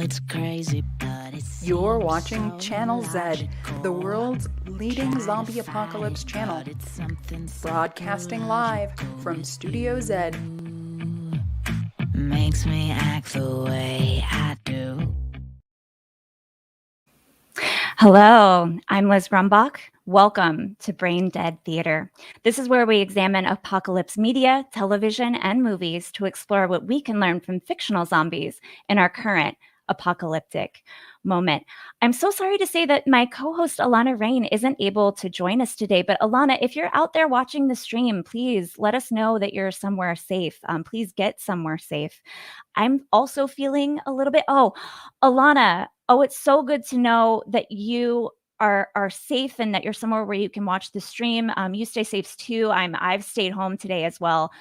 it's crazy, but it's You're watching Channel Z, the world's leading zombie apocalypse channel. Broadcasting live from Studio Z. Makes me act the way I do. Hello, I'm Liz Rumbach. Welcome to Brain Dead Theater. This is where we examine apocalypse media, television, and movies to explore what we can learn from fictional zombies in our current apocalyptic moment. I'm so sorry to say that my co-host Ilana Rain isn't able to join us today, but Ilana, if you're out there watching the stream, please let us know that you're somewhere safe. Please get somewhere safe. I'm also feeling a little bit, Ilana, it's so good to know that you are safe and that you're somewhere where you can watch the stream. You stay safe too. I've stayed home today as well.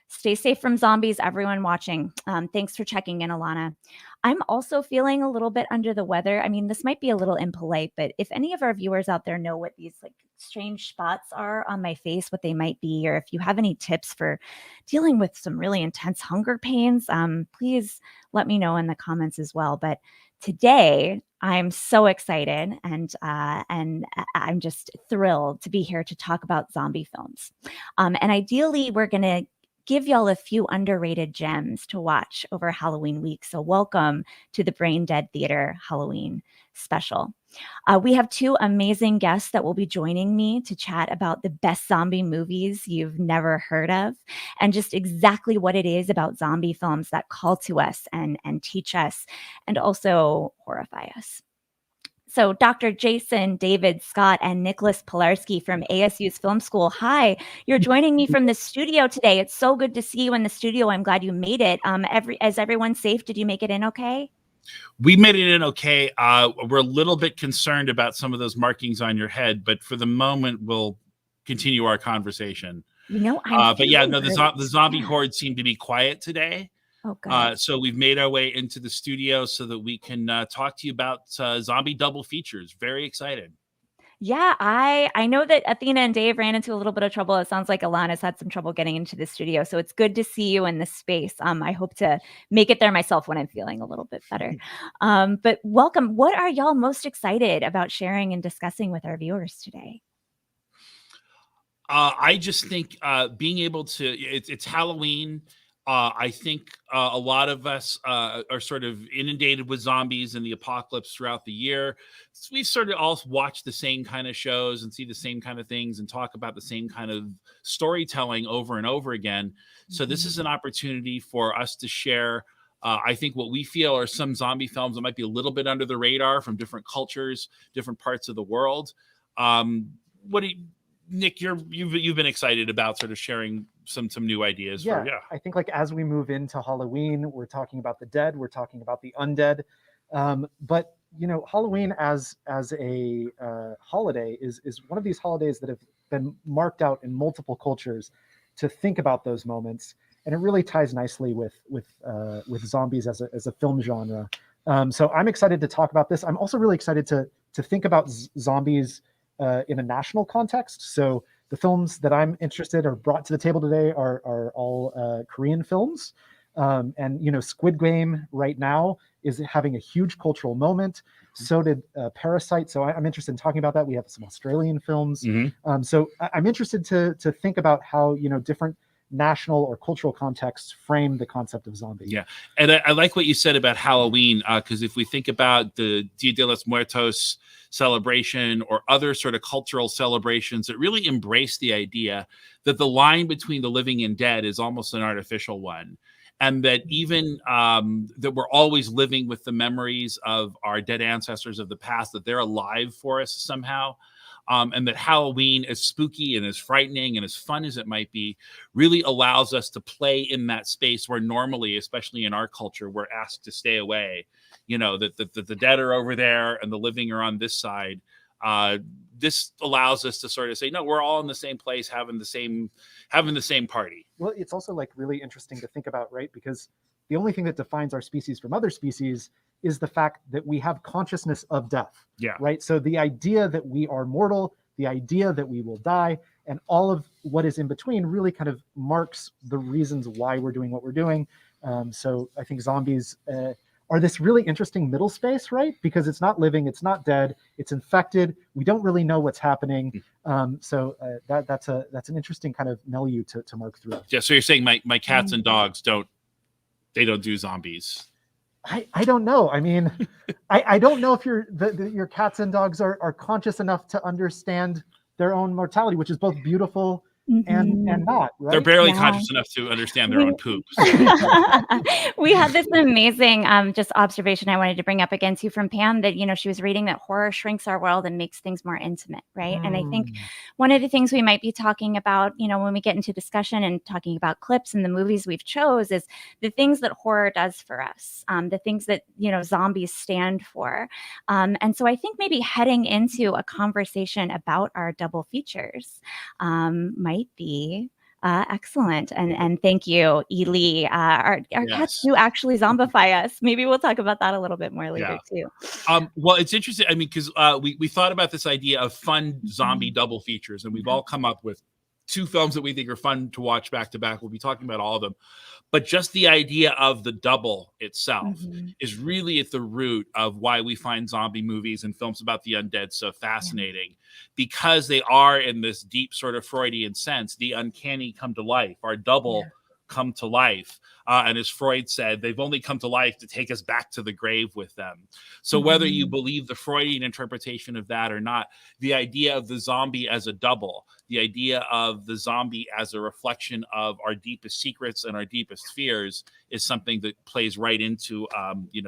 Stay safe from zombies, everyone watching. Thanks for checking in, Ilana. I'm also feeling a little bit under the weather. I mean, this might be a little impolite, but if any of our viewers out there know what these like strange spots are on my face, what they might be, or if you have any tips for dealing with some really intense hunger pains, please let me know in the comments as well. But today, I'm so excited and I'm just thrilled to be here to talk about zombie films. And ideally, we're going to give y'all a few underrated gems to watch over Halloween week. So welcome to the Brain Dead Theater Halloween special. We have two amazing guests that will be joining me to chat about the best zombie movies you've never heard of and just exactly what it is about zombie films that call to us and teach us and also horrify us. So Dr. Jason, David, Scott, and Nicholas Pilarski from ASU's Film School. Hi, you're joining me from the studio today. It's so good to see you in the studio. I'm glad you made it. Is everyone safe? Did you make it in okay? We made it in okay. We're a little bit concerned about some of those markings on your head, but for the moment, we'll continue our conversation. The zombie horde seemed to be quiet today. Oh, good. So we've made our way into the studio so that we can talk to you about zombie double features. Very excited. Yeah, I know that Athena and Dave ran into a little bit of trouble. It sounds like Ilana's had some trouble getting into the studio. So it's good to see you in this space. I hope to make it there myself when I'm feeling a little bit better. But welcome. What are y'all most excited about sharing and discussing with our viewers today? I just think being able to, it's Halloween. I think a lot of us are sort of inundated with zombies and the apocalypse throughout the year. So we've sort of all watched the same kind of shows and see the same kind of things and talk about the same kind of storytelling over and over again. So this is an opportunity for us to share, I think, what we feel are some zombie films that might be a little bit under the radar from different cultures, different parts of the world. Nick, you've been excited about sort of sharing some new ideas. Yeah, I think like as we move into Halloween, we're talking about the dead, we're talking about the undead, but you know, Halloween as a holiday is one of these holidays that have been marked out in multiple cultures to think about those moments, and it really ties nicely with zombies as a film genre. So I'm excited to talk about this. I'm also really excited to think about zombies in a national context. So the films that I'm interested or brought to the table today are all Korean films. And, you know, Squid Game right now is having a huge cultural moment. So did Parasite. So I'm interested in talking about that. We have some Australian films. So I'm interested to think about how, you know, different national or cultural contexts frame the concept of zombie. Yeah. And I like what you said about Halloween, because if we think about the Dia de los Muertos celebration or other sort of cultural celebrations that really embrace the idea that the line between the living and dead is almost an artificial one. And that even that we're always living with the memories of our dead ancestors of the past, that they're alive for us somehow. And that Halloween, as spooky and as frightening and as fun as it might be, really allows us to play in that space where normally, especially in our culture, we're asked to stay away. You know, that the dead are over there and the living are on this side. This allows us to sort of say, no, we're all in the same place, having the same party. Well, it's also like really interesting to think about, right? Because the only thing that defines our species from other species is the fact that we have consciousness of death. Yeah. Right. So the idea that we are mortal, the idea that we will die, and all of what is in between really kind of marks the reasons why we're doing what we're doing. So I think zombies are this really interesting middle space, right? Because it's not living, it's not dead, it's infected. We don't really know what's happening. So that's an interesting kind of milieu to mark through. Yeah. So you're saying my cats and dogs don't do zombies? I don't know. I mean, I don't know if your cats and dogs are conscious enough to understand their own mortality, which is both beautiful and not, right? They're barely conscious enough to understand their own poop. So. We had this amazing just observation I wanted to bring up again too from Pam, that she was reading that horror shrinks our world and makes things more intimate, right? And I think one of the things we might be talking about, when we get into discussion and talking about clips and the movies we've chose, is the things that horror does for us, the things that zombies stand for. And so I think maybe heading into a conversation about our double features might be excellent. And thank you, Ely. Our cats do actually zombify us. Maybe we'll talk about that a little bit more later too. Well, it's interesting. I mean, because we thought about this idea of fun zombie double features, and we've all come up with 2 films that we think are fun to watch back to back. We'll be talking about all of them. But just the idea of the double itself is really at the root of why we find zombie movies and films about the undead so fascinating, because they are, in this deep sort of Freudian sense, the uncanny come to life, our double come to life. And as Freud said, they've only come to life to take us back to the grave with them. So whether you believe the Freudian interpretation of that or not, the idea of the zombie as a double, the idea of the zombie as a reflection of our deepest secrets and our deepest fears, is something that plays right into,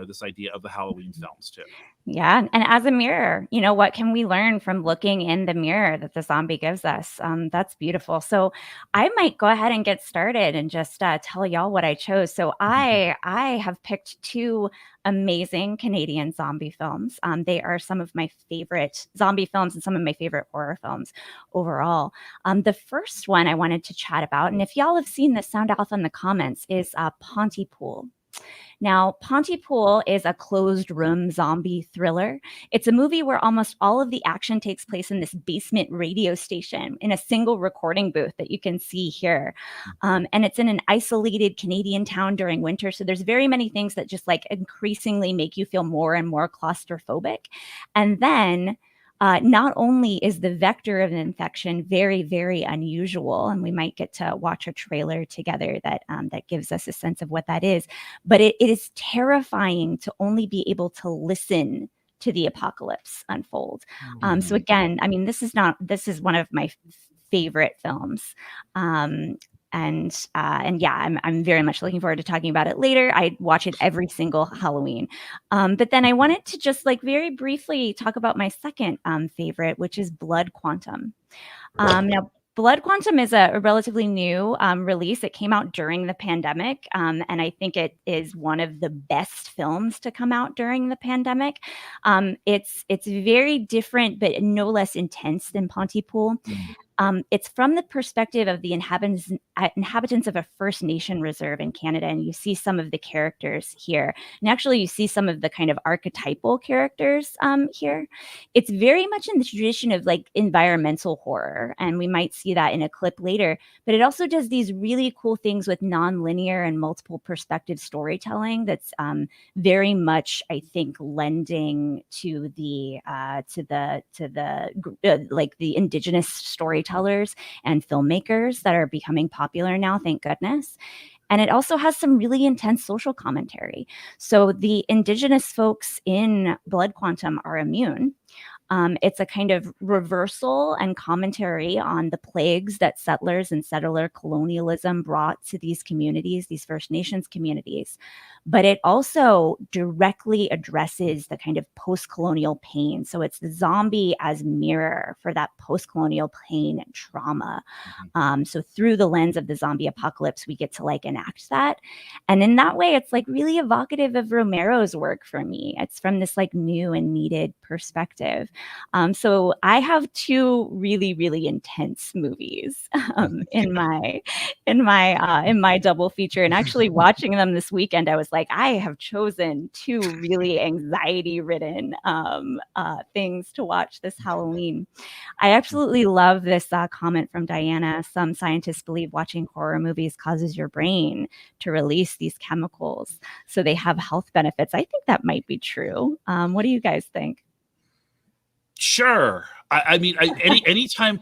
this idea of the Halloween films too. Yeah. And as a mirror, what can we learn from looking in the mirror that the zombie gives us? That's beautiful. So I might go ahead and get started and just tell y'all what I chose. So I have picked 2 amazing Canadian zombie films. They are some of my favorite zombie films and some of my favorite horror films overall. The first one I wanted to chat about, and if y'all have seen this, sound off in the comments, is Pontypool. Now, Pontypool is a closed room zombie thriller. It's a movie where almost all of the action takes place in this basement radio station in a single recording booth that you can see here. And it's in an isolated Canadian town during winter. So there's very many things that just increasingly make you feel more and more claustrophobic. And then not only is the vector of infection very, very unusual, and we might get to watch a trailer together that gives us a sense of what that is, but it is terrifying to only be able to listen to the apocalypse unfold. So again, I mean, this is one of my favorite films. And yeah, I'm very much looking forward to talking about it later. I watch it every single Halloween. But then I wanted to just very briefly talk about my second favorite, which is Blood Quantum. Now, Blood Quantum is a relatively new release. It came out during the pandemic, and I think it is one of the best films to come out during the pandemic. It's very different, but no less intense than Pontypool. It's from the perspective of the inhabitants of a First Nation reserve in Canada, and you see some of the characters here. And actually, you see some of the kind of archetypal characters here. It's very much in the tradition of environmental horror, and we might see that in a clip later. But it also does these really cool things with nonlinear and multiple perspective storytelling. That's very much, I think, lending to the Indigenous storytellers and filmmakers that are becoming popular now, thank goodness. And it also has some really intense social commentary. So the Indigenous folks in Blood Quantum are immune. It's a kind of reversal and commentary on the plagues that settlers and settler colonialism brought to these communities, these First Nations communities. But it also directly addresses the kind of post-colonial pain. So it's the zombie as mirror for that post-colonial pain and trauma. So through the lens of the zombie apocalypse, we get to enact that. And in that way, it's really evocative of Romero's work for me. It's from this new and needed perspective. So I have two really, really intense movies in my double feature. And actually watching them this weekend, I was like, I have chosen two really anxiety-ridden things to watch this Halloween. I absolutely love this comment from Diana. Some scientists believe watching horror movies causes your brain to release these chemicals, so they have health benefits. I think that might be true. What do you guys think? Sure. I mean, anytime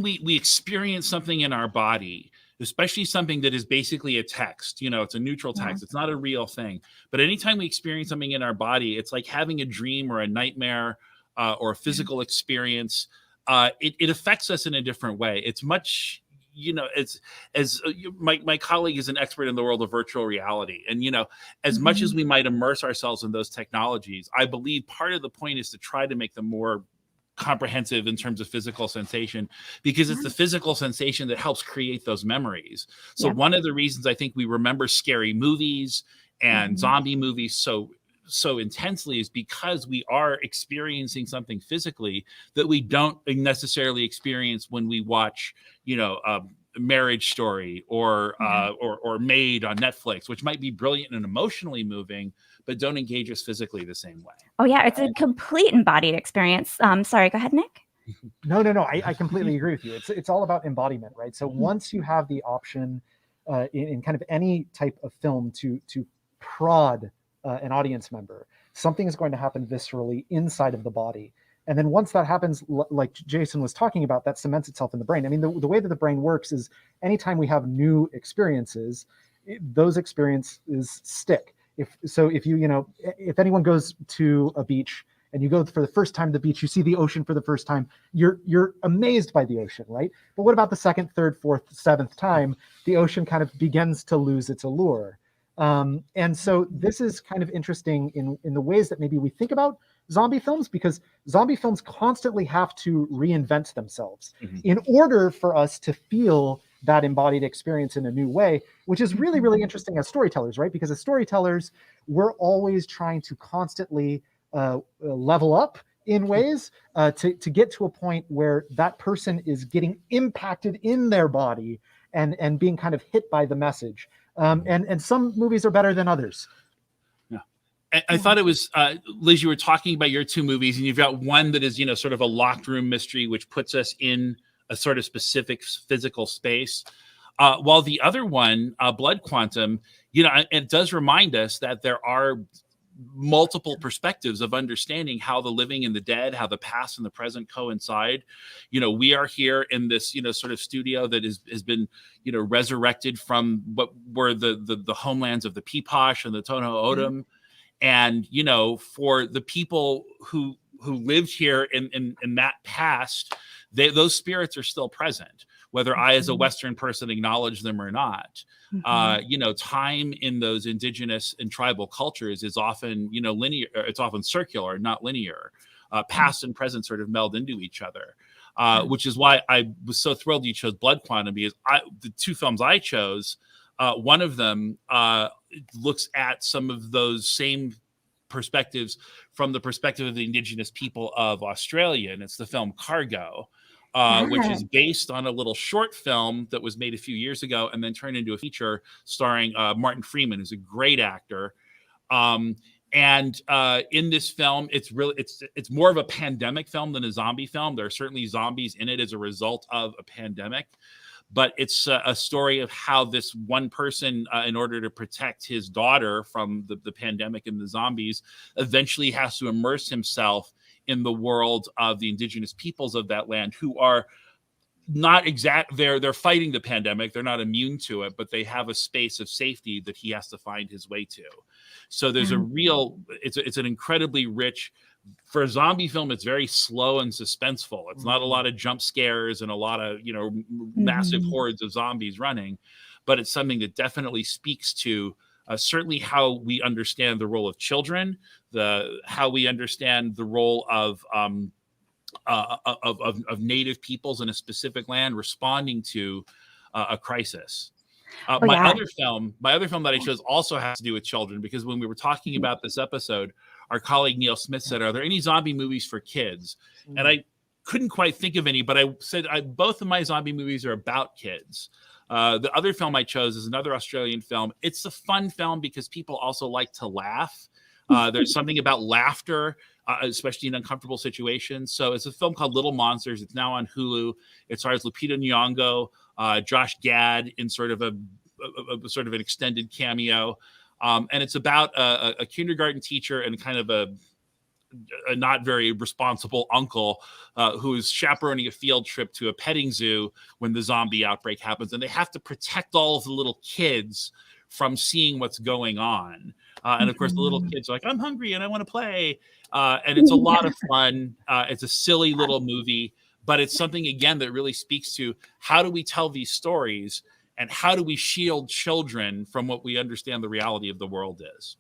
we experience something in our body, especially something that is basically a text, it's a neutral text, it's not a real thing. But anytime we experience something in our body, it's like having a dream or a nightmare or a physical experience. It affects us in a different way. It's much, it's as my colleague is an expert in the world of virtual reality. And, as much as we might immerse ourselves in those technologies, I believe part of the point is to try to make them more comprehensive in terms of physical sensation, because it's the physical sensation that helps create those memories. So one of the reasons I think we remember scary movies and zombie movies so intensely is because we are experiencing something physically that we don't necessarily experience when we watch, Marriage Story or Made on Netflix, which might be brilliant and emotionally moving, but don't engage us physically the same way. Oh yeah, it's a complete embodied experience. Sorry, go ahead, Nick. No, I completely agree with you. It's all about embodiment, right? So once you have the option in kind of any type of film to prod an audience member, something is going to happen viscerally inside of the body. And then once that happens, like Jason was talking about, that cements itself in the brain. I mean, the way that the brain works is anytime we have new experiences, those experiences stick. If anyone goes to a beach and you go for the first time to the beach, you see the ocean for the first time, you're amazed by the ocean, right? But what about the second, third, fourth, seventh time? The ocean kind of begins to lose its allure. And so this is kind of interesting in the ways that maybe we think about zombie films, because zombie films constantly have to reinvent themselves in order for us to feel that embodied experience in a new way, which is really, really interesting as storytellers, right? Because as storytellers, we're always trying to constantly level up in ways to get to a point where that person is getting impacted in their body and being kind of hit by the message. And some movies are better than others. I thought it was, Liz, you were talking about your two movies, and you've got one that is, sort of a locked room mystery, which puts us in a sort of specific physical space. While the other one, Blood Quantum, it does remind us that there are multiple perspectives of understanding how the living and the dead, how the past and the present coincide. We are here in this, sort of studio that has been, resurrected from what were the homelands of the Peeposh and the Tono Odom. And, for the people who lived here in that past, those spirits are still present, whether I, as a Western person, acknowledge them or not. Time in those indigenous and tribal cultures is often, linear. It's often circular, not linear. Past and present sort of meld into each other, which is why I was so thrilled you chose Blood Quantum, because the two films I chose, one of them looks at some of those same perspectives from the perspective of the indigenous people of Australia, and it's the film Cargo, which is based on a little short film that was made a few years ago and then turned into a feature starring Martin Freeman, who's a great actor. And in this film, it's more of a pandemic film than a zombie film. There are certainly zombies in it as a result of a pandemic, but it's a story of how this one person, in order to protect his daughter from the pandemic and the zombies, eventually has to immerse himself in the world of the indigenous peoples of that land, who are not they're fighting the pandemic. They're not immune to it, but they have a space of safety that he has to find his way to. So there's it's an incredibly rich, for a zombie film, it's very slow and suspenseful. It's not a lot of jump scares and a lot of, massive hordes of zombies running, but it's something that definitely speaks to certainly how we understand the role of children, how we understand the role of native peoples in a specific land responding to a crisis. My other film that I chose also has to do with children, because when we were talking about this episode, our colleague Neil Smith said, are there any zombie movies for kids? And I couldn't quite think of any, but I said both of my zombie movies are about kids. The other film I chose is another Australian film. It's a fun film because people also like to laugh. There's something about laughter, especially in uncomfortable situations. So it's a film called Little Monsters. It's now on Hulu. It stars Lupita Nyong'o, Josh Gad in sort of an extended cameo. And it's about a kindergarten teacher and kind of a not very responsible uncle who is chaperoning a field trip to a petting zoo when the zombie outbreak happens. And they have to protect all of the little kids from seeing what's going on. And of course, the little kids are like, I'm hungry and I want to play. And it's a lot of fun. It's a silly little movie, but it's something, again, that really speaks to how do we tell these stories and how do we shield children from what we understand the reality of the world is.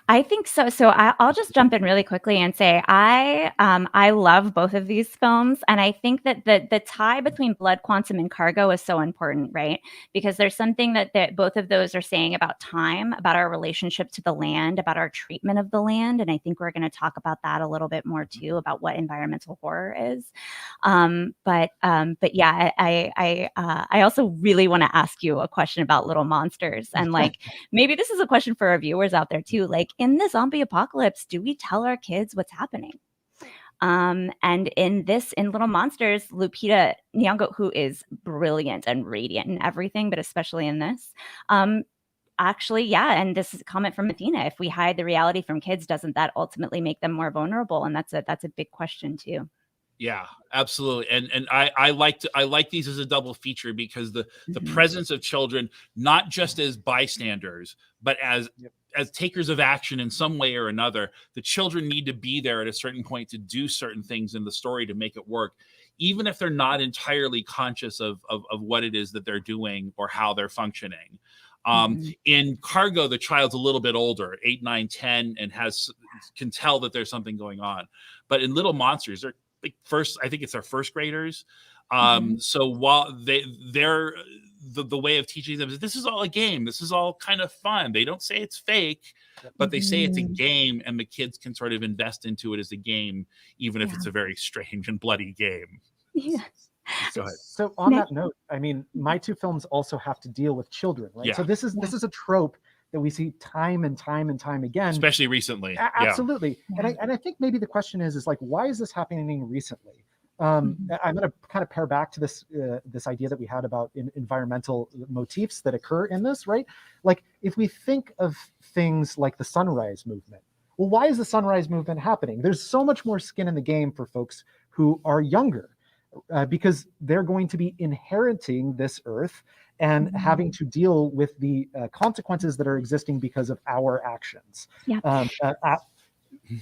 I think so. So I'll just jump in really quickly and say I love both of these films, and I think that the tie between Blood Quantum and Cargo is so important, right? Because there's something that both of those are saying about time, about our relationship to the land, about our treatment of the land, and I think we're going to talk about that a little bit more too, about what environmental horror is. But yeah, I also really want to ask you a question about Little Monsters, and like maybe this is a question for our viewers out there too. Like, in the zombie apocalypse, do we tell our kids what's happening? And in Little Monsters, Lupita Nyong'o, who is brilliant and radiant in everything, but especially in this, actually, yeah. And this is a comment from Athena. If we hide the reality from kids, doesn't that ultimately make them more vulnerable? And that's a big question too. Yeah, absolutely. And I like these as a double feature because the presence of children, not just as bystanders, but as takers of action in some way or another. The children need to be there at a certain point to do certain things in the story to make it work, even if they're not entirely conscious of what it is that they're doing or how they're functioning. In Cargo, the child's a little bit older, 8, 9, 10, and can tell that there's something going on. But in Little Monsters, they're I think it's our first graders. So while they're the way of teaching them is this is all a game. This is all kind of fun. They don't say it's fake, but they say it's a game, and the kids can sort of invest into it as a game, even if it's a very strange and bloody game. Yeah. Go ahead. So on that note, I mean, my two films also have to deal with children, right? Yeah. So this is a trope that we see time and time and time again, especially recently. Absolutely. Yeah. And I think maybe the question is like, why is this happening recently? I'm going to kind of pair back to this idea that we had about environmental motifs that occur in this, right? Like, if we think of things like the Sunrise Movement, well, why is the Sunrise Movement happening? There's so much more skin in the game for folks who are younger, because they're going to be inheriting this earth and having to deal with the consequences that are existing because of our actions. Yeah.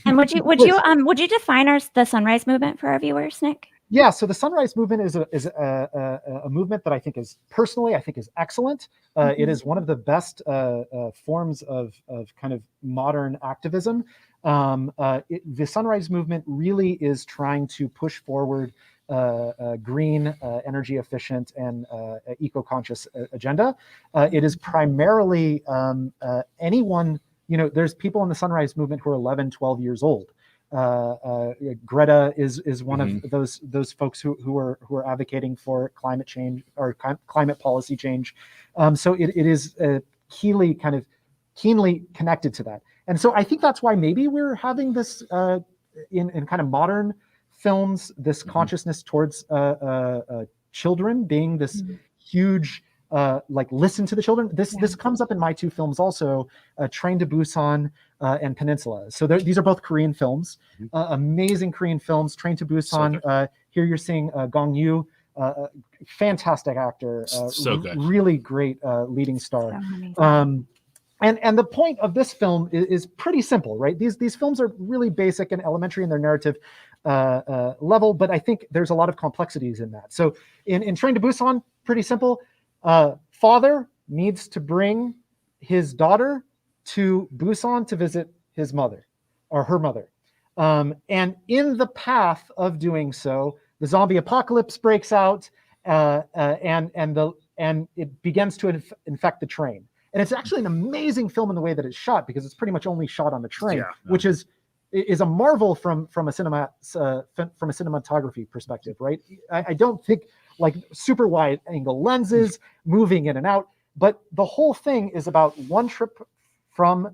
And would you define the Sunrise Movement for our viewers, Nick? Yeah, so the Sunrise Movement is a movement that I think is excellent. It is one of the best forms of kind of modern activism. The Sunrise Movement really is trying to push forward green, energy efficient, and eco-conscious agenda. It is primarily anyone. There's people in the Sunrise Movement who are 11, 12 years old. Greta is one of those folks who are advocating for climate change or climate policy change. So it is keenly connected to that. And so I think that's why maybe we're having this in kind of modern films, this consciousness towards children being this huge listen to the children. This comes up in my two films also, Train to Busan and Peninsula. So these are both Korean films, amazing Korean films. Train to Busan, here you're seeing Gong Yoo, fantastic actor, so good, really great leading star. And the point of this film is pretty simple, right? These films are really basic and elementary in their narrative level, but I think there's a lot of complexities in that. So in Train to Busan, pretty simple. Father needs to bring his daughter to Busan to visit his mother or her mother. And in the path of doing so, the zombie apocalypse breaks out and it begins to infect the train. And it's actually an amazing film in the way that it's shot, because it's pretty much only shot on the train, which is a marvel from a cinematography perspective, right? I don't think like super wide angle lenses moving in and out, but the whole thing is about one trip from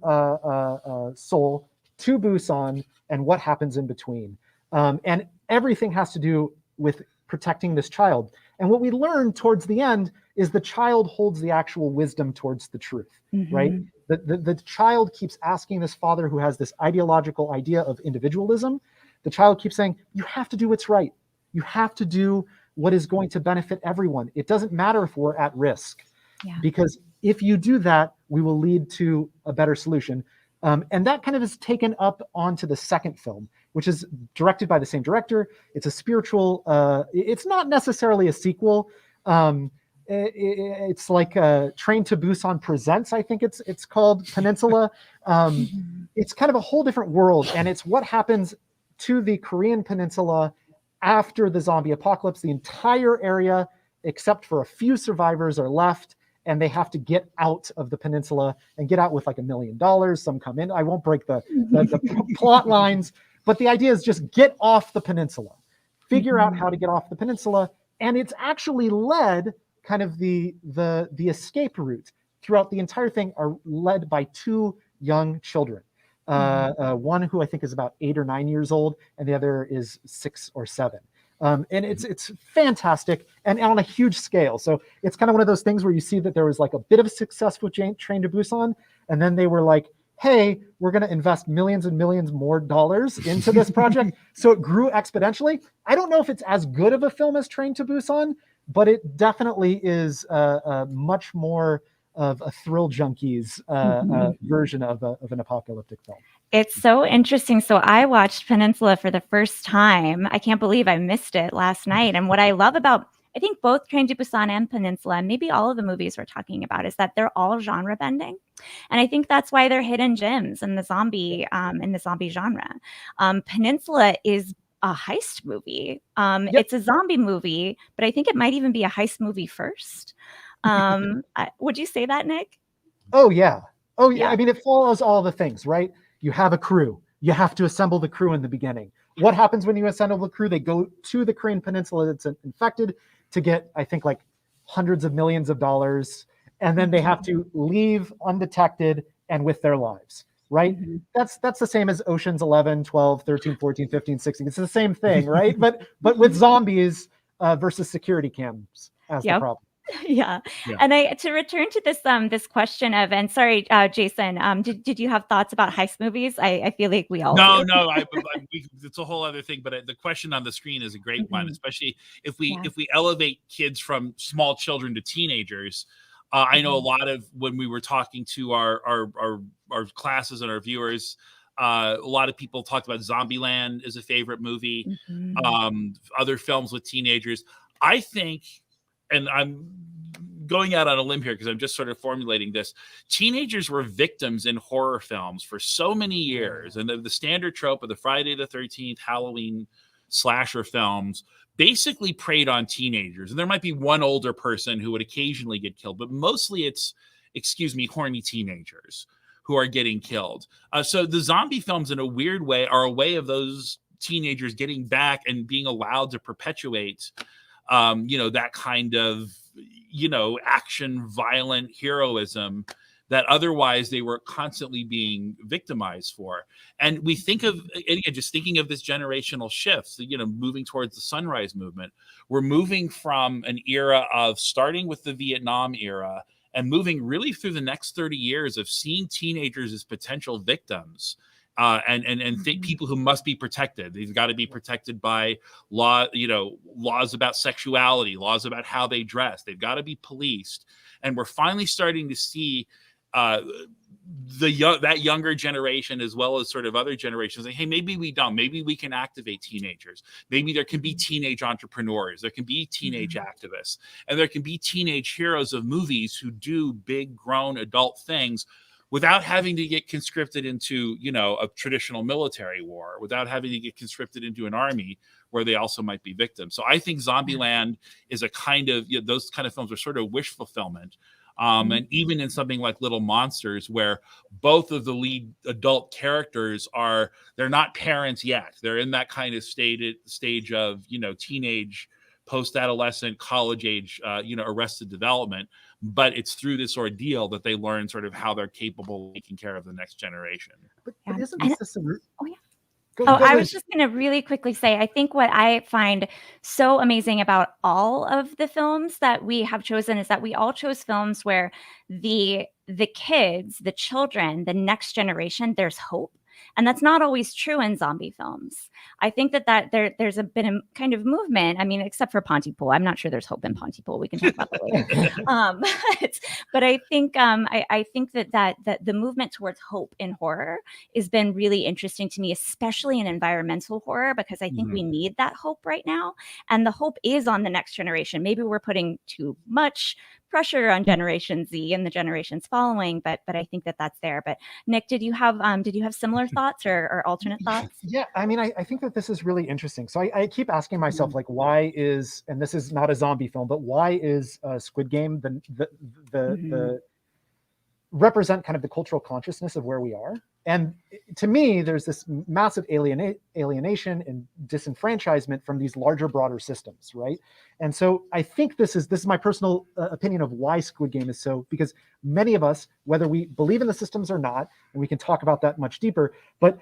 Seoul to Busan and what happens in between. And everything has to do with protecting this child. And what we learn towards the end is the child holds the actual wisdom towards the truth, right? The child keeps asking this father who has this ideological idea of individualism. The child keeps saying, you have to do what's right. You have to do what is going to benefit everyone. It doesn't matter if we're at risk, because if you do that, we will lead to a better solution. And that kind of is taken up onto the second film, which is directed by the same director. It's a spiritual, it's not necessarily a sequel. It's like Train to Busan Presents, I think it's called, Peninsula. It's kind of a whole different world, and it's what happens to the Korean peninsula after the zombie apocalypse. The entire area, except for a few survivors, are left, and they have to get out of the peninsula and get out with like $1 million. Some come in. I won't break the plot lines, but the idea is just get off the peninsula, figure out how to get off the peninsula. And it's actually led kind of the escape route throughout the entire thing are led by two young children. One who I think is about 8 or 9 years old, and the other is 6 or 7. And it's fantastic and on a huge scale. So it's kind of one of those things where you see that there was like a bit of a success with Train to Busan, and then they were like, hey, we're going to invest millions and millions more dollars into this project. So it grew exponentially. I don't know if it's as good of a film as Train to Busan, but it definitely is much more of a thrill junkies version of an apocalyptic film. It's so interesting. So I watched Peninsula for the first time. I can't believe I missed it last night. And what I love about, I think both Train to Busan and Peninsula, and maybe all of the movies we're talking about, is that they're all genre bending. And I think that's why they're hidden gems in the zombie genre. Peninsula is a heist movie. It's a zombie movie, but I think it might even be a heist movie first. Would you say that, Nick? Oh yeah. I mean, it follows all the things, right? You have a crew. You have to assemble the crew in the beginning. What happens when you assemble the crew? They go to the Korean peninsula that's infected to get, I think, like hundreds of millions of dollars. And then they have to leave undetected and with their lives, right? That's the same as Ocean's 11, 12, 13, 14, 15, 16. It's the same thing, right? but with zombies versus security cams as the problem. Yeah. And to return to this question of, and sorry, Jason, did you have thoughts about heist movies? I feel like we all do. No, it's a whole other thing. But the question on the screen is a great one, especially if we elevate kids from small children to teenagers. I know a lot of when we were talking to our classes and our viewers, a lot of people talked about Zombieland as a favorite movie. Other films with teenagers. I think. And I'm going out on a limb here because I'm just sort of formulating this. Teenagers were victims in horror films for so many years. And the standard trope of the Friday the 13th, Halloween slasher films basically preyed on teenagers. And there might be one older person who would occasionally get killed, but mostly it's, horny teenagers who are getting killed. So the zombie films in a weird way are a way of those teenagers getting back and being allowed to perpetuate that kind of, action, violent heroism that otherwise they were constantly being victimized for. And we think of, again, just thinking of this generational shift, moving towards the Sunrise Movement, we're moving from an era of starting with the Vietnam era and moving really through the next 30 years of seeing teenagers as potential victims. And think people who must be protected. They've got to be protected by law, laws about sexuality, laws about how they dress. They've got to be policed. And we're finally starting to see that younger generation, as well as sort of other generations, saying, hey, maybe we don't. Maybe we can activate teenagers. Maybe there can be teenage entrepreneurs. There can be teenage activists. And there can be teenage heroes of movies who do big, grown adult things without having to get conscripted into, a traditional military war, without having to get conscripted into an army where they also might be victims. So I think Zombieland is a kind of, those kind of films are sort of wish fulfillment And even in something like Little Monsters, where both of the lead adult characters they're not parents yet. They're in that kind of stage of, teenage, post-adolescent, college age, arrested development. But it's through this ordeal that they learn sort of how they're capable of taking care of the next generation. But Yeah. isn't And- this a solution? Oh, yeah. Go, Oh, go, I Liz. was just going to really quickly say, I think what I find so amazing about all of the films that we have chosen is that we all chose films where the kids, the children, the next generation, there's hope. And that's not always true in zombie films. I think that there's been a kind of movement. I mean, except for Pontypool, I'm not sure there's hope in Pontypool. We can talk about that later. But I think I think that the movement towards hope in horror has been really interesting to me, especially in environmental horror, because I think we need that hope right now. And the hope is on the next generation. Maybe we're putting too much pressure on Generation Z and the generations following, but I think that's there. But Nick, did you have similar thoughts or alternate thoughts? Yeah, I mean, I think that this is really interesting. So I keep asking myself, like, why is, and this is not a zombie film, but why is Squid Game the represent kind of the cultural consciousness of where we are? And to me, there's this massive alienation and disenfranchisement from these larger, broader systems, right? And so I think this is my personal opinion of why Squid Game is so, because many of us, whether we believe in the systems or not, and we can talk about that much deeper, but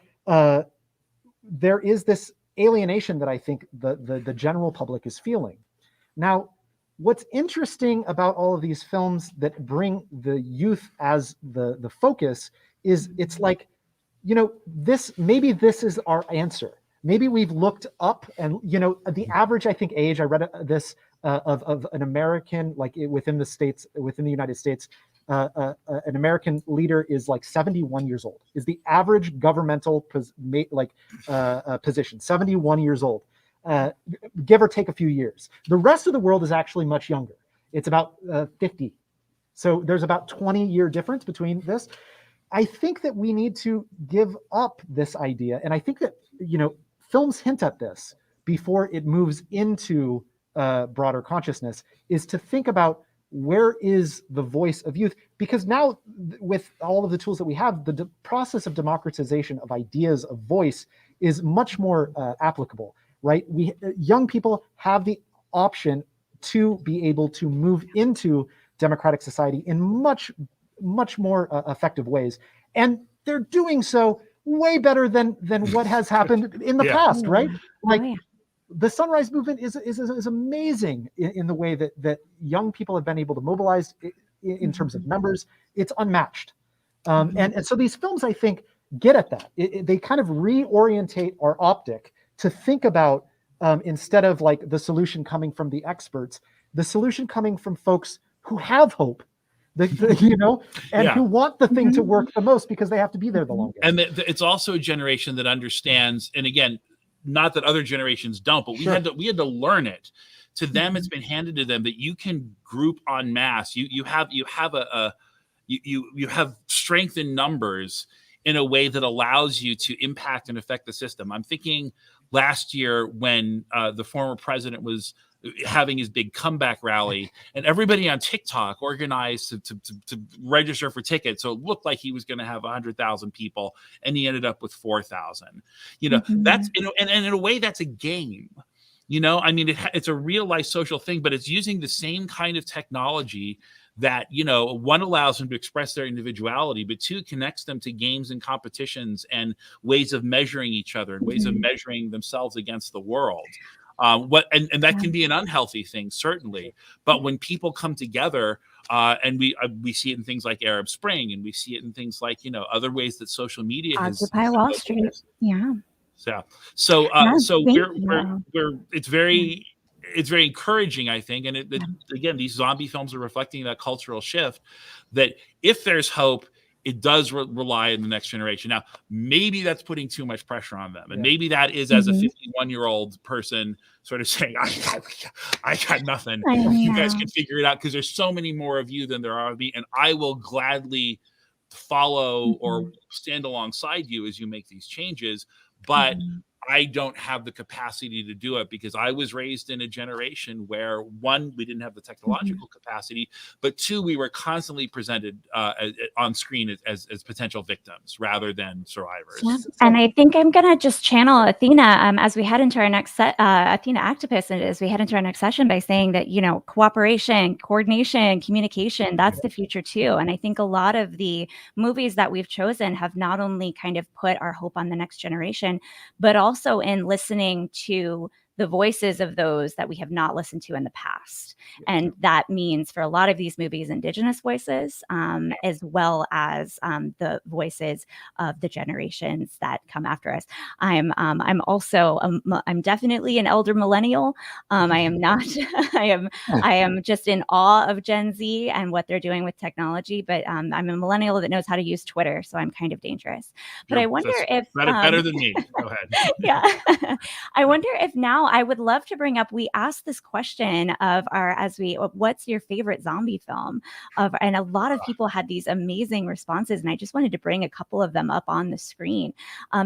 there is this alienation that I think the general public is feeling. Now, what's interesting about all of these films that bring the youth as the focus is it's like, maybe this is our answer. Maybe we've looked up and, the average, I think, age, I read this of an American, like within the United States, an American leader is like 71 years old, is the average governmental position, 71 years old, give or take a few years. The rest of the world is actually much younger. It's about 50. So there's about 20-year difference between this. I think that we need to give up this idea. And I think that, films hint at this before it moves into broader consciousness, is to think about where is the voice of youth? Because now with all of the tools that we have, the process of democratization of ideas of voice is much more applicable, right? Young people have the option to be able to move into democratic society in much more effective ways. And they're doing so way better than what has happened in the past, right? Like, the Sunrise Movement is amazing in the way that young people have been able to mobilize in terms of numbers. It's unmatched. And so these films, I think, get at that. They kind of reorientate our optic to think about, instead of like the solution coming from the experts, the solution coming from folks who have hope, who want the thing to work the most because they have to be there the longest. And it's also a generation that understands, and again, not that other generations don't, but we had to learn it. To them, it's been handed to them that you can group en masse. You have strength in numbers in a way that allows you to impact and affect the system. I'm thinking last year when the former president was having his big comeback rally, and everybody on TikTok organized to register for tickets. So it looked like he was going to have 100,000 people, and he ended up with 4,000. That's, and in a way, that's a game. I mean, it's a real life social thing, but it's using the same kind of technology that, one allows them to express their individuality, but two connects them to games and competitions and ways of measuring each other and ways of measuring themselves against the world. And that can be an unhealthy thing, certainly. But when people come together, and we see it in things like Arab Spring, and we see it in things like other ways that social media has Occupy Wall Street. Yeah. So we're it's very encouraging, I think, and again, these zombie films are reflecting that cultural shift. That if there's hope, it does rely on the next generation. Now, maybe that's putting too much pressure on them. And maybe that is as a 51-year-old person sort of saying, I got nothing. You guys can figure it out because there's so many more of you than there are of me. And I will gladly follow or stand alongside you as you make these changes. But I don't have the capacity to do it because I was raised in a generation where, one, we didn't have the technological capacity, but two, we were constantly presented on screen as potential victims rather than survivors. Yeah. And I think I'm going to just channel Athena as we head into our next Athena Activist, and as we head into our next session by saying that, cooperation, coordination, communication, that's the future too. And I think a lot of the movies that we've chosen have not only kind of put our hope on the next generation, but also in listening to the voices of those that we have not listened to in the past. And that means for a lot of these movies, Indigenous voices, as well as the voices of the generations that come after us. I'm also, I'm definitely an elder millennial. I am not, I am just in awe of Gen Z and what they're doing with technology, but I'm a millennial that knows how to use Twitter. So I'm kind of dangerous. But I wonder if better than me. Go ahead. Yeah. I wonder if now I would love to bring up, we asked this question of what's your favorite zombie film? And a lot of people had these amazing responses, and I just wanted to bring a couple of them up on the screen.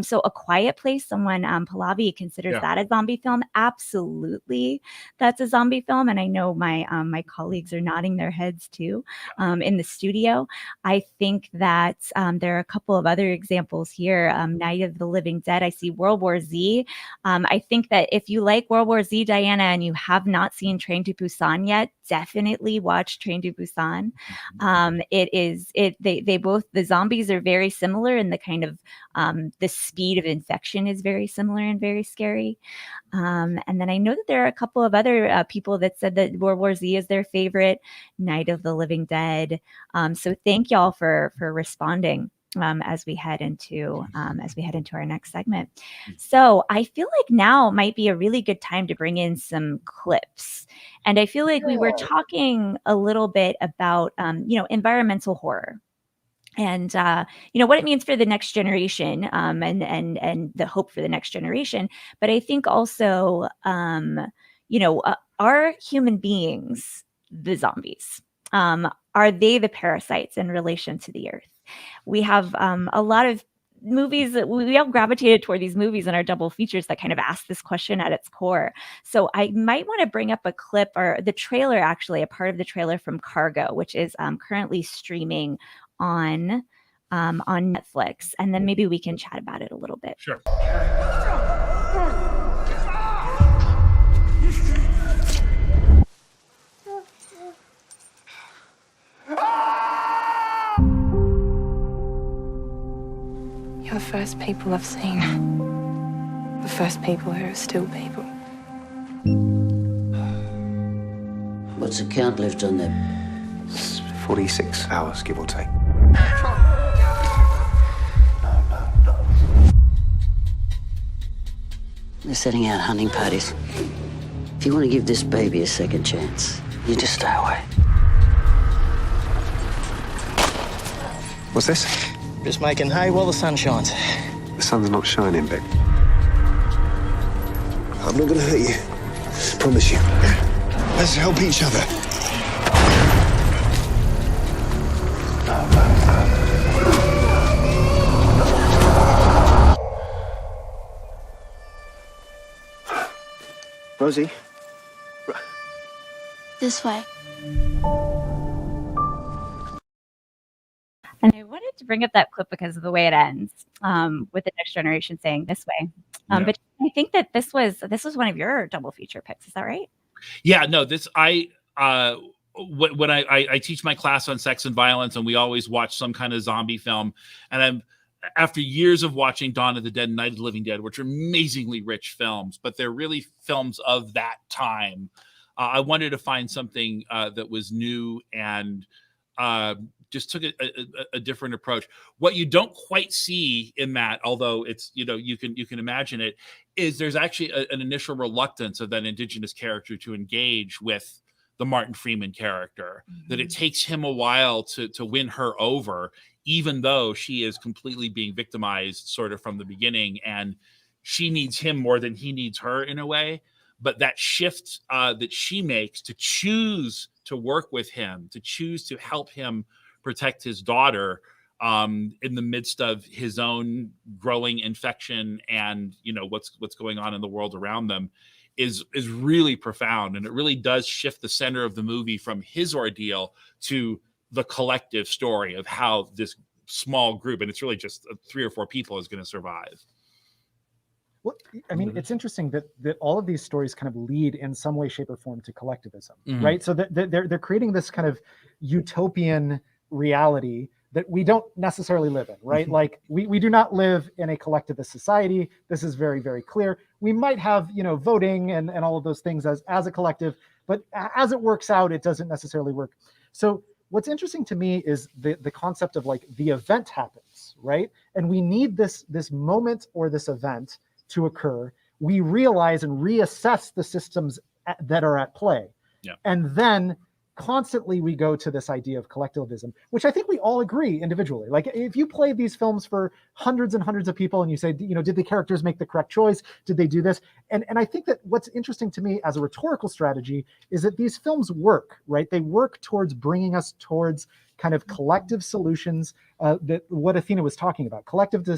So A Quiet Place, someone, Pallavi considers that a zombie film. Absolutely. That's a zombie film. And I know my colleagues are nodding their heads too in the studio. I think that there are a couple of other examples here. Night of the Living Dead. I see World War Z. I think that if you like World War Z, Diana, and you have not seen Train to Busan yet, definitely watch Train to Busan. They both, the zombies are very similar, and the kind of the speed of infection is very similar and very scary. And then I know that there are a couple of other people that said that World War Z is their favorite, Night of the Living Dead. So thank y'all for responding. As we head into our next segment. So I feel like now might be a really good time to bring in some clips. And I feel like we were talking a little bit about environmental horror and what it means for the next generation, and the hope for the next generation. But I think also are human beings the zombies? Are they the parasites in relation to the earth? We have a lot of movies that we all gravitated toward these movies in our double features that kind of ask this question at its core. So I might want to bring up a clip or the trailer, actually, a part of the trailer from Cargo, which is currently streaming on Netflix. And then maybe we can chat about it a little bit. Sure. You're the first people I've seen. The first people who are still people. What's the count left on them? 46 hours, give or take. They're setting out hunting parties. If you want to give this baby a second chance, you just stay away. What's this? Just making hay while the sun shines. The sun's not shining, babe. I'm not gonna hurt you. Promise you. Let's help each other. Rosie? This way. And I wanted to bring up that clip because of the way it ends, with the next generation saying this way. But I think that this was one of your double feature picks. Is that right? Yeah, no, when I teach my class on sex and violence, and we always watch some kind of zombie film. And after years of watching Dawn of the Dead and Night of the Living Dead, which are amazingly rich films, but they're really films of that time, I wanted to find something that was new and just took a different approach. What you don't quite see in that, although it's, you can imagine it, is there's actually an initial reluctance of that Indigenous character to engage with the Martin Freeman character, that it takes him a while to win her over, even though she is completely being victimized sort of from the beginning, and she needs him more than he needs her in a way. But that shift that she makes to choose to work with him, to choose to help him protect his daughter, in the midst of his own growing infection and what's going on in the world around them is really profound, and it really does shift the center of the movie from his ordeal to the collective story of how this small group, and it's really just 3 or 4 people, is going to survive. Well, I mean, it's interesting that all of these stories kind of lead in some way, shape, or form to collectivism, right? So they're creating this kind of utopian reality that we don't necessarily live in, right? Like we do not live in a collectivist society. This is very, very clear. We might have, voting and all of those things as a collective, but as it works out, it doesn't necessarily work. So what's interesting to me is the concept of like the event happens, right? And we need this moment or this event to occur. We realize and reassess the systems that are at play. Yeah. And then constantly we go to this idea of collectivism, which I think we all agree individually. Like if you play these films for hundreds and hundreds of people and you say, did the characters make the correct choice? Did they do this? And I think that what's interesting to me as a rhetorical strategy is that these films work, right? They work towards bringing us towards kind of collective solutions, that what Athena was talking about, collective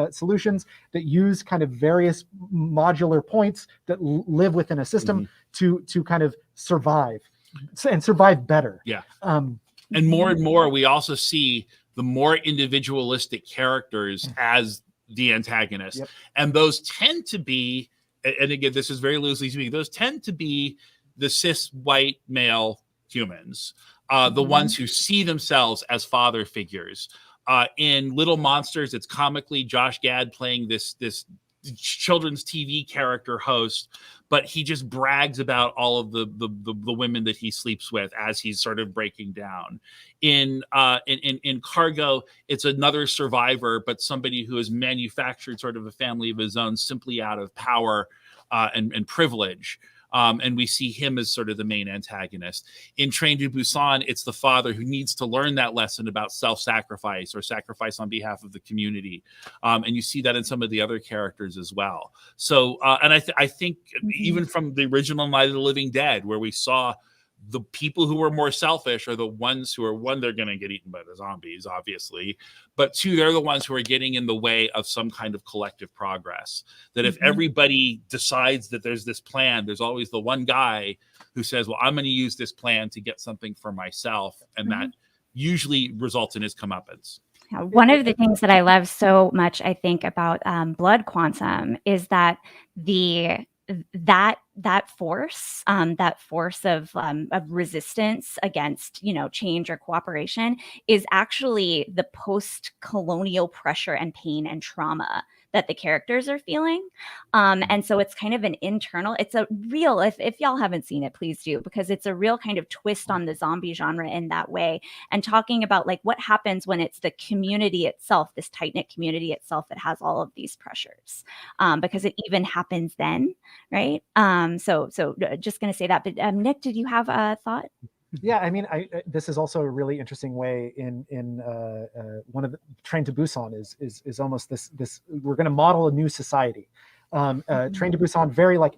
solutions that use kind of various modular points that live within a system to kind of survive and survive better. Yeah. And more, we also see the more individualistic characters as the antagonists. Yep. And those tend to be, and again, this is very loosely speaking, those tend to be the cis white male humans. The ones who see themselves as father figures. In Little Monsters, it's comically Josh Gad playing this children's TV character host, but he just brags about all of the women that he sleeps with as he's sort of breaking down. In Cargo, it's another survivor, but somebody who has manufactured sort of a family of his own simply out of power and privilege. And we see him as sort of the main antagonist. In Train to Busan, it's the father who needs to learn that lesson about self-sacrifice or sacrifice on behalf of the community. And you see that in some of the other characters as well. So, and I think even from the original Night of the Living Dead, where we saw the people who were more selfish are the ones who are, one, they're going to get eaten by the zombies, obviously, but 2, they're the ones who are getting in the way of some kind of collective progress. That if everybody decides that there's this plan, there's always the one guy who says, well, I'm going to use this plan to get something for myself. And that usually results in his comeuppance. One of the things that I love so much, I think, about Blood Quantum is that that force of resistance against change or cooperation is actually the post-colonial pressure and pain and trauma that the characters are feeling. And so it's kind of an internal, it's a real, if y'all haven't seen it, please do, because it's a real kind of twist on the zombie genre in that way. And talking about like what happens when it's the community itself, this tight-knit community itself that has all of these pressures, because it even happens then, right? So just going to say that, but Nick, did you have a thought? Yeah, I mean, this is also a really interesting way in one of the Train to Busan is almost this we're going to model a new society. Train to Busan, very like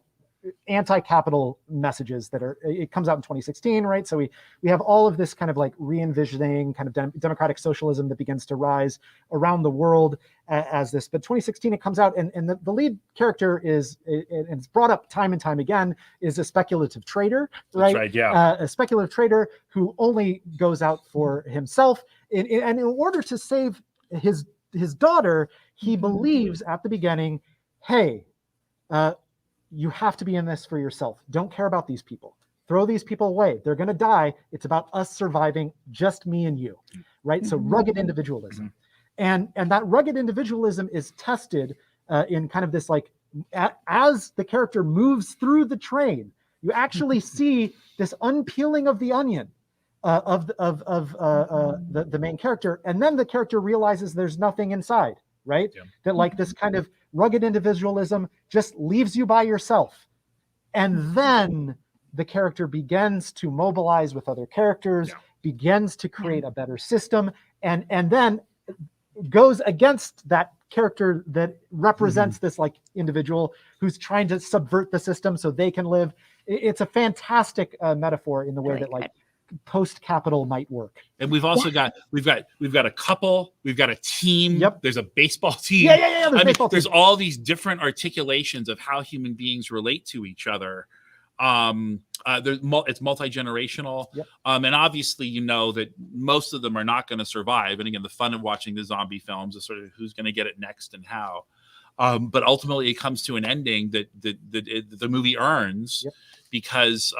anti-capital messages that are, it comes out in 2016, right? So we have all of this kind of like re-envisioning kind of democratic socialism that begins to rise around the world as this, but 2016 it comes out and the lead character is, and it's brought up time and time again, is a speculative trader, right? That's right, yeah. A speculative trader who only goes out for himself, and in order to save his daughter, he believes at the beginning, hey, you have to be in this for yourself. Don't care about these people. Throw these people away. They're going to die. It's about us surviving, just me and you, right? So rugged individualism. And that rugged individualism is tested in kind of this like, as the character moves through the train, you actually see this unpeeling of the onion of the main character. And then the character realizes there's nothing inside, right? Yeah. That like this kind of rugged individualism just leaves you by yourself. And then the character begins to mobilize with other characters, begins to create a better system, and then goes against that character that represents this like individual who's trying to subvert the system so they can live. It's a fantastic metaphor in the way that like post-capital might work. And we've also got we've got a couple, we've got a team. Yep. There's a baseball team. Yeah. There's all these different articulations of how human beings relate to each other. It's multi-generational. Yep. And obviously, you know that most of them are not going to survive. And again, the fun of watching the zombie films is sort of who's going to get it next and how. But ultimately, it comes to an ending that the movie earns. Yep. Because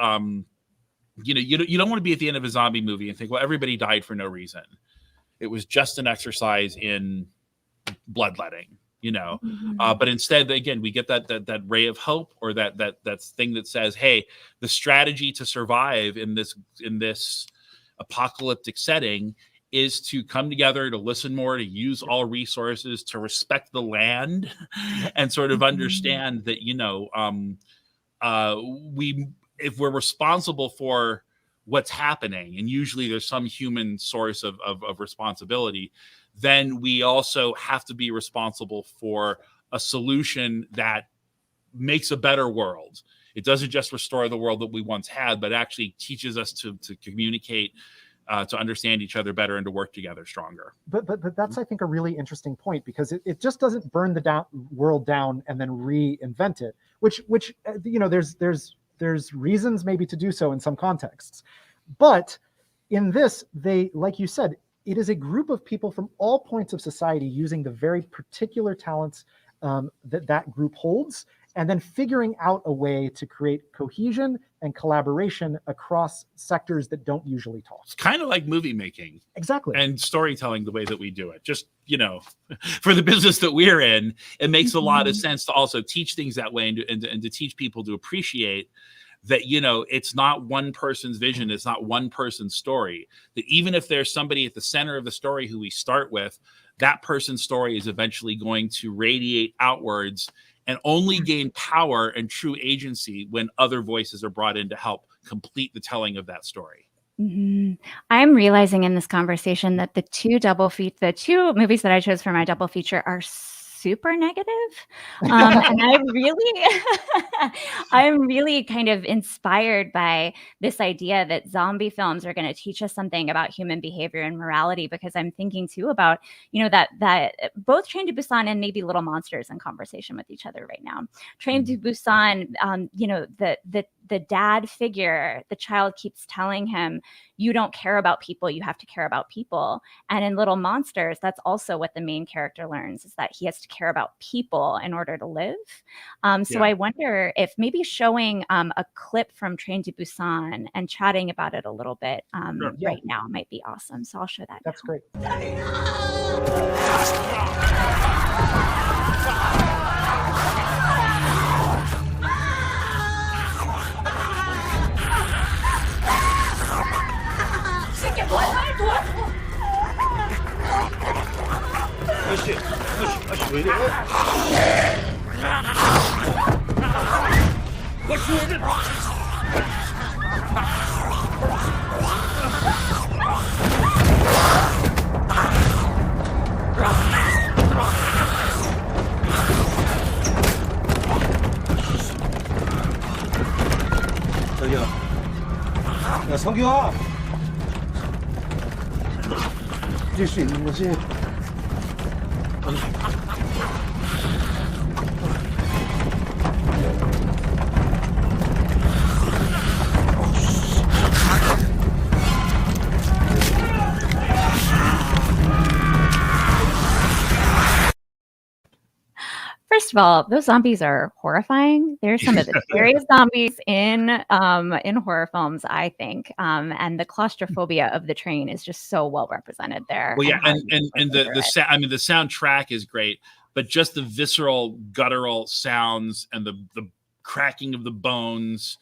you don't want to be at the end of a zombie movie and think, well, everybody died for no reason. It was just an exercise in bloodletting, But instead, again, we get that ray of hope, or that thing that says, hey, the strategy to survive in this apocalyptic setting is to come together, to listen more, to use all resources, to respect the land, and sort of understand that, if we're responsible for what's happening, and usually there's some human source of responsibility, then we also have to be responsible for a solution that makes a better world. It doesn't just restore the world that we once had, but actually teaches us to communicate, to understand each other better, and to work together stronger. But that's, I think, a really interesting point, because it just doesn't burn the world down and then reinvent it, which there's reasons maybe to do so in some contexts. But in this, they, like you said, it is a group of people from all points of society using the very particular talents that group holds, and then figuring out a way to create cohesion and collaboration across sectors that don't usually talk. It's kind of like movie making. Exactly. And storytelling the way that we do it. Just, for the business that we're in, it makes a lot of sense to also teach things that way, and to teach people to appreciate that, it's not one person's vision, it's not one person's story. That even if there's somebody at the center of the story who we start with, that person's story is eventually going to radiate outwards and only gain power and true agency when other voices are brought in to help complete the telling of that story. I'm realizing in this conversation that the two movies that I chose for my double feature are super negative. And I'm really kind of inspired by this idea that zombie films are going to teach us something about human behavior and morality, because I'm thinking too about, that both Train to Busan and maybe Little Monsters in conversation with each other right now. Train to Busan, the dad figure, the child keeps telling him, you don't care about people, you have to care about people. And in Little Monsters, that's also what the main character learns, is that he has to care about people in order to live. So I wonder if maybe showing a clip from Train to Busan and chatting about it a little bit right now might be awesome. So I'll show that. That's great. 야, 성규야! 这是我这 First of all, those zombies are horrifying. They're some of the scariest zombies in horror films, I think. And the claustrophobia of the train is just so well represented there. Well, yeah, and the soundtrack is great, but just the visceral, guttural sounds and the cracking of the bones,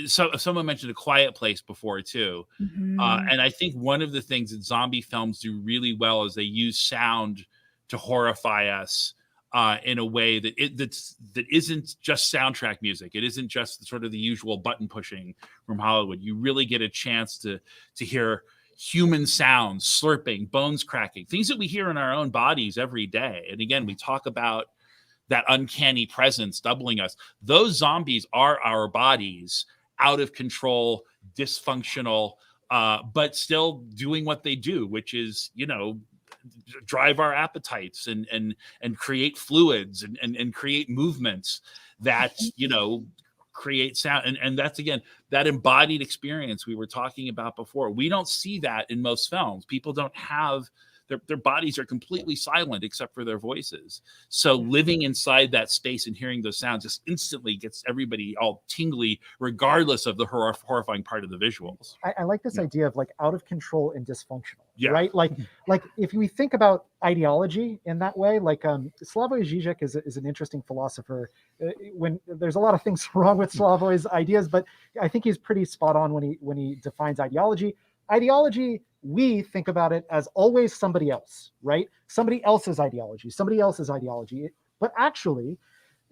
so someone mentioned A Quiet Place before too. And I think one of the things that zombie films do really well is they use sound to horrify us in a way that isn't just soundtrack music. It isn't just sort of the usual button pushing from Hollywood. You really get a chance to hear human sounds, slurping, bones cracking, things that we hear in our own bodies every day. And again, we talk about that uncanny presence doubling us. Those zombies are our bodies out of control, dysfunctional, but still doing what they do, which is, drive our appetites and create fluids and create movements that, create sound. And that's, again, that embodied experience we were talking about before. We don't see that in most films. People don't have their bodies are completely silent except for their voices. So living inside that space and hearing those sounds just instantly gets everybody all tingly, regardless of the horrifying part of the visuals. I like this idea of like out of control and dysfunctional, Yeah. right? Like if we think about ideology in that way, like Slavoj Žižek is an interesting philosopher. When there's a lot of things wrong with Slavoj's ideas, but I think he's pretty spot on when he defines ideology. Ideology, we think about it as always somebody else, right? Somebody else's ideology. But actually,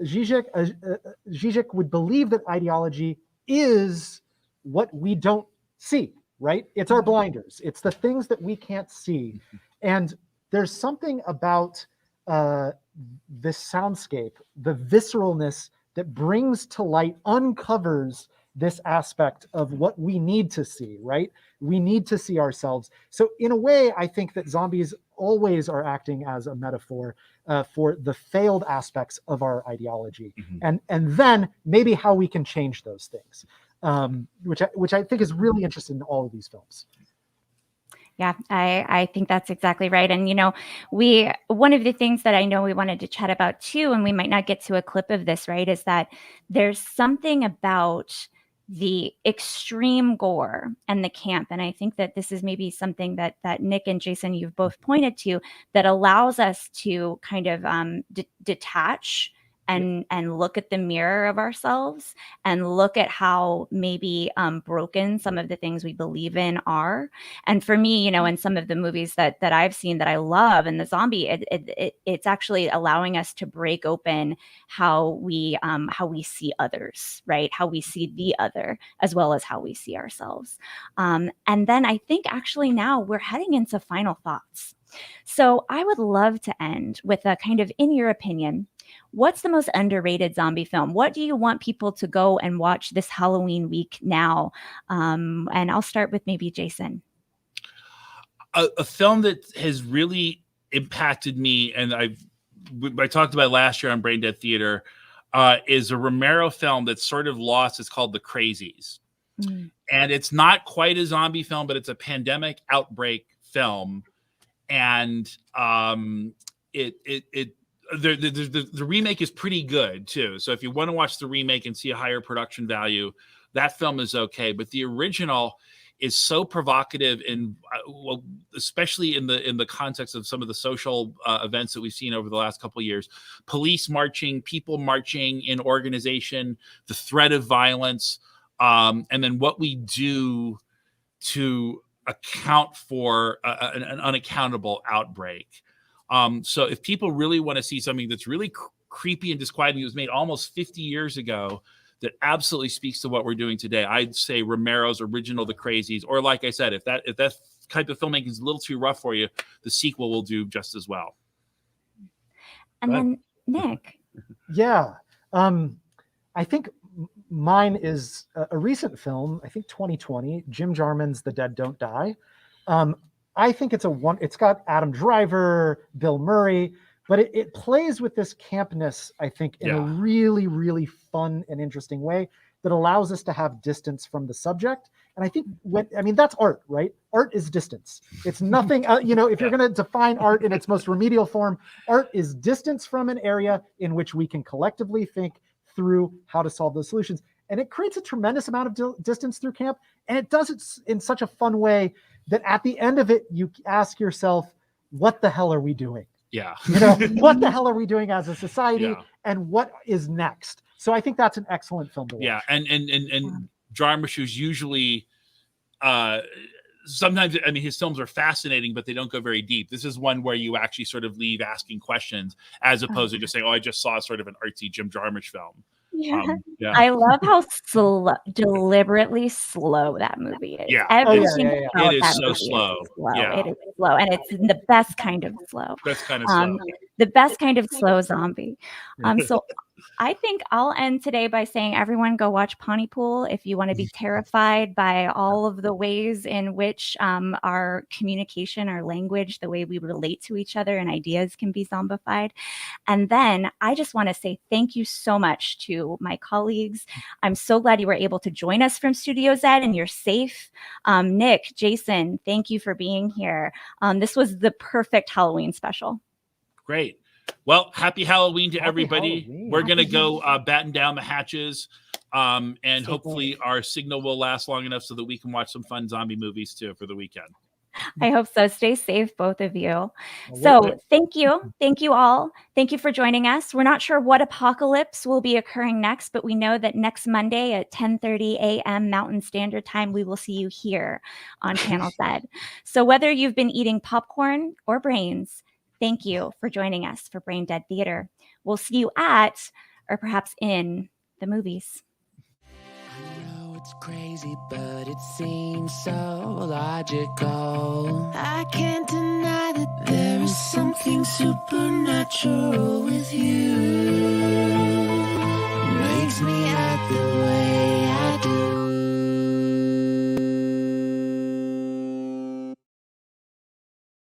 Žižek would believe that ideology is what we don't see, right? It's our blinders. It's the things that we can't see. And there's something about this soundscape, the visceralness that brings to light, uncovers this aspect of what we need to see, right? We need to see ourselves. So in a way, I think that zombies always are acting as a metaphor for the failed aspects of our ideology. And then maybe how we can change those things, which I think is really interesting in all of these films. Yeah, I think that's exactly right. And, one of the things that I know we wanted to chat about too, and we might not get to a clip of this, right, is that there's something about the extreme gore and the camp. And I think that this is maybe something that Nick and Jason, you've both pointed to, that allows us to kind of detach and look at the mirror of ourselves and look at how maybe broken some of the things we believe in are. And for me, in some of the movies that I've seen that I love, and the zombie, it's actually allowing us to break open how we see others, right? How we see the other, as well as how we see ourselves. And then I think actually now we're heading into final thoughts. So I would love to end with a kind of, in your opinion, what's the most underrated zombie film? What do you want people to go and watch this Halloween week now? And I'll start with maybe Jason. A film that has really impacted me, and I talked about last year on Brain Dead Theater, is a Romero film that's sort of lost. It's called The Crazies. And it's not quite a zombie film, but it's a pandemic outbreak film. And the remake is pretty good too. So if you want to watch the remake and see a higher production value, that film is okay. But the original is so provocative, and well, especially in the context of some of the social events that we've seen over the last couple of years: police marching, people marching in organization, the threat of violence, and then what we do to account for an unaccountable outbreak. So if people really want to see something that's really creepy and disquieting, it was made almost 50 years ago, that absolutely speaks to what we're doing today, I'd say Romero's original The Crazies. Or like I said, if that type of filmmaking is a little too rough for you, the sequel will do just as well. And then Nick. Yeah. I think mine is a recent film, I think 2020, Jim Jarmusch's The Dead Don't Die. I think it's got Adam Driver, Bill Murray, but it plays with this campness, I think, in a really, really fun and interesting way that allows us to have distance from the subject. And I think that's art, right? Art is distance. It's nothing, if you're going to define art in its most remedial form, art is distance from an area in which we can collectively think through how to solve those solutions. And it creates a tremendous amount of distance through camp. And it does it in such a fun way that at the end of it, you ask yourself, what the hell are we doing? Yeah. What the hell are we doing as a society, and what is next? So I think that's an excellent film to watch. Yeah. And Jarmusch, who's usually, sometimes, his films are fascinating, but they don't go very deep. This is one where you actually sort of leave asking questions, as opposed to just saying, I just saw sort of an artsy Jim Jarmusch film. Yeah. I love how deliberately slow that movie is. Yeah. Everything it is so slow. It is slow, and it's the best kind of slow. Best kind of slow. the best kind of slow zombie. So I think I'll end today by saying everyone go watch Pontypool if you want to be terrified by all of the ways in which our communication, our language, the way we relate to each other and ideas can be zombified. And then I just want to say thank you so much to my colleagues. I'm so glad you were able to join us from Studio Z and you're safe. Nick, Jason, thank you for being here. This was the perfect Halloween special. Great. Well, happy Halloween to Happy everybody. Halloween. We're going to go batten down the hatches. And So hopefully our signal will last long enough so that we can watch some fun zombie movies too for the weekend. I hope so. Stay safe, both of you. So thank you. Thank you all. Thank you for joining us. We're not sure what apocalypse will be occurring next, but we know that next Monday at 10:30 a.m. Mountain Standard Time, we will see you here on Channel Z. So whether you've been eating popcorn or brains, thank you for joining us for Brain Dead Theater. We'll see you at, or perhaps in, the movies. It's crazy, but it seems so logical. I can't deny that there is something supernatural with you.